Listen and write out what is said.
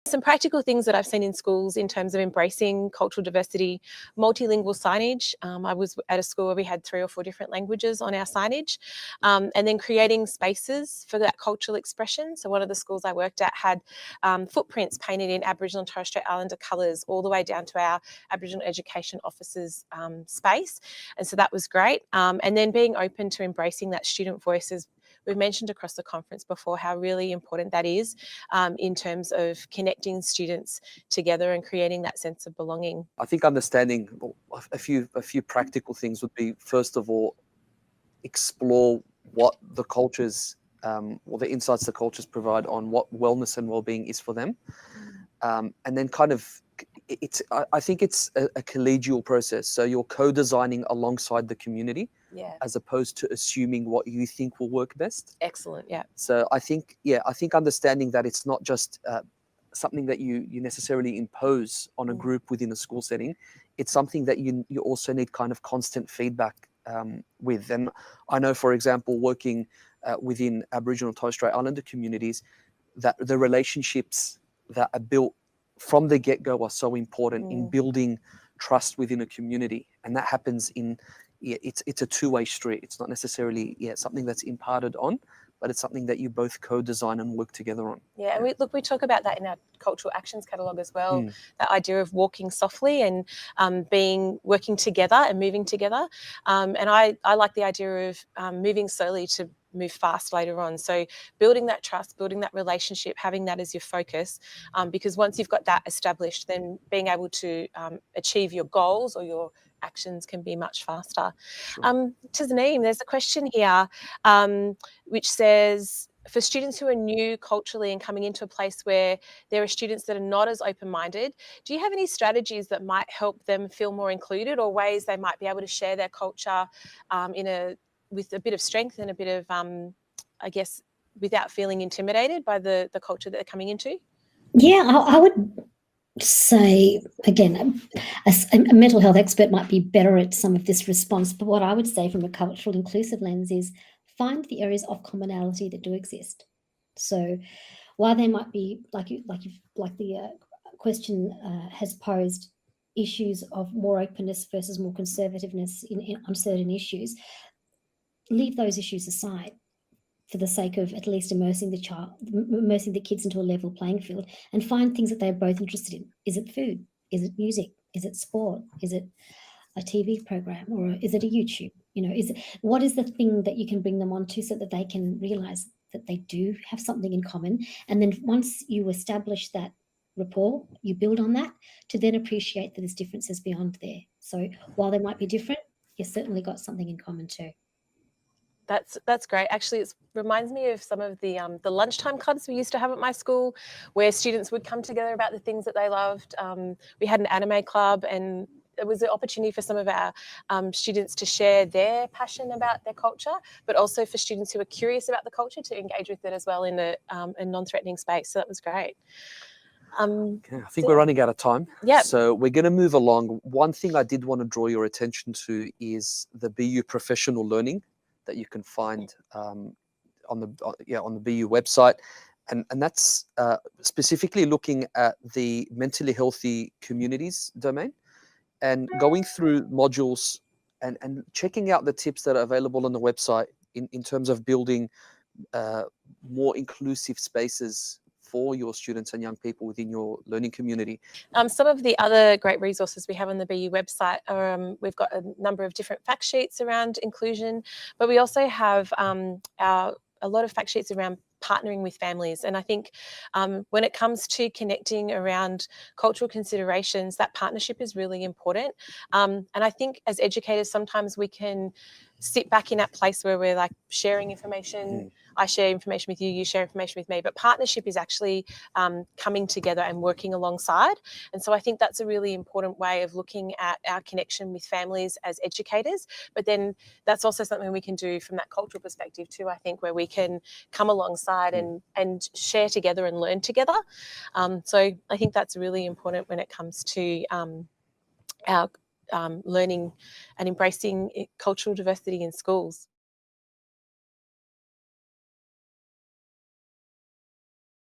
Some practical things that I've seen in schools in terms of embracing cultural diversity: multilingual signage. I was at a school where we had 3 or 4 different languages on our signage, and then creating spaces for that cultural expression. So one of the schools I worked at had footprints painted in Aboriginal and Torres Strait Islander colours all the way down to our Aboriginal Education Officers space, and so that was great. And then being open to embracing that student voice, as we've mentioned across the conference before, how really important that is in terms of connecting students together and creating that sense of belonging. I think understanding a few practical things would be, first of all, explore what the cultures or the insights the cultures provide on what wellness and well-being is for them, and then kind of I think it's a collegial process. So you're co-designing alongside the community, as opposed to assuming what you think will work best. Excellent, yeah. So I think understanding that it's not just something that you necessarily impose on a group within a school setting. It's something that you also need kind of constant feedback with. And I know, for example, working within Aboriginal and Torres Strait Islander communities, that the relationships that are built from the get-go are so important in building trust within a community. And that happens in, it's a two-way street. It's not necessarily something that's imparted on, but it's something that you both co-design and work together on. Yeah, and we talk about that in our cultural actions catalogue as well, that idea of walking softly and working together and moving together. And I like the idea of moving slowly to move fast later on. So building that trust, building that relationship, having that as your focus, because once you've got that established, then being able to achieve your goals or your actions can be much faster. Sure. Tasneem, there's a question here which says, for students who are new culturally and coming into a place where there are students that are not as open-minded, do you have any strategies that might help them feel more included, or ways they might be able to share their culture with a bit of strength and a bit of, I guess, without feeling intimidated by the culture that they're coming into? Yeah, I would say, again, a mental health expert might be better at some of this response, but what I would say from a cultural inclusive lens is find the areas of commonality that do exist. So while there might be, like the question has posed, issues of more openness versus more conservativeness on certain issues, leave those issues aside for the sake of at least immersing the kids into a level playing field, and find things that they're both interested in. Is it food? Is it music? Is it sport? Is it a TV program, or is it a YouTube? What is the thing that you can bring them onto so that they can realize that they do have something in common? And then once you establish that rapport, you build on that to then appreciate that there's differences beyond there. So while they might be different, you've certainly got something in common too. That's great. Actually, it reminds me of some of the lunchtime clubs we used to have at my school, where students would come together about the things that they loved. We had an anime club, and it was an opportunity for some of our students to share their passion about their culture, but also for students who are curious about the culture to engage with it as well in a non-threatening space. So that was great. Okay, I think we're running out of time. Yeah. So we're going to move along. One thing I did want to draw your attention to is the BU professional learning that you can find on the BU website, and that's specifically looking at the mentally healthy communities domain, and going through modules and checking out the tips that are available on the website in terms of building more inclusive spaces for your students and young people within your learning community. Some of the other great resources we have on the BU website are, we've got a number of different fact sheets around inclusion, but we also have a lot of fact sheets around partnering with families. And I think when it comes to connecting around cultural considerations, that partnership is really important. And I think as educators, sometimes we can sit back in that place where we're like sharing information. I share information with you, you share information with me, but partnership is actually coming together and working alongside. And so I think that's a really important way of looking at our connection with families as educators. But then that's also something we can do from that cultural perspective too, I think, where we can come alongside and share together and learn together. So I think that's really important when it comes to our learning and embracing cultural diversity in schools.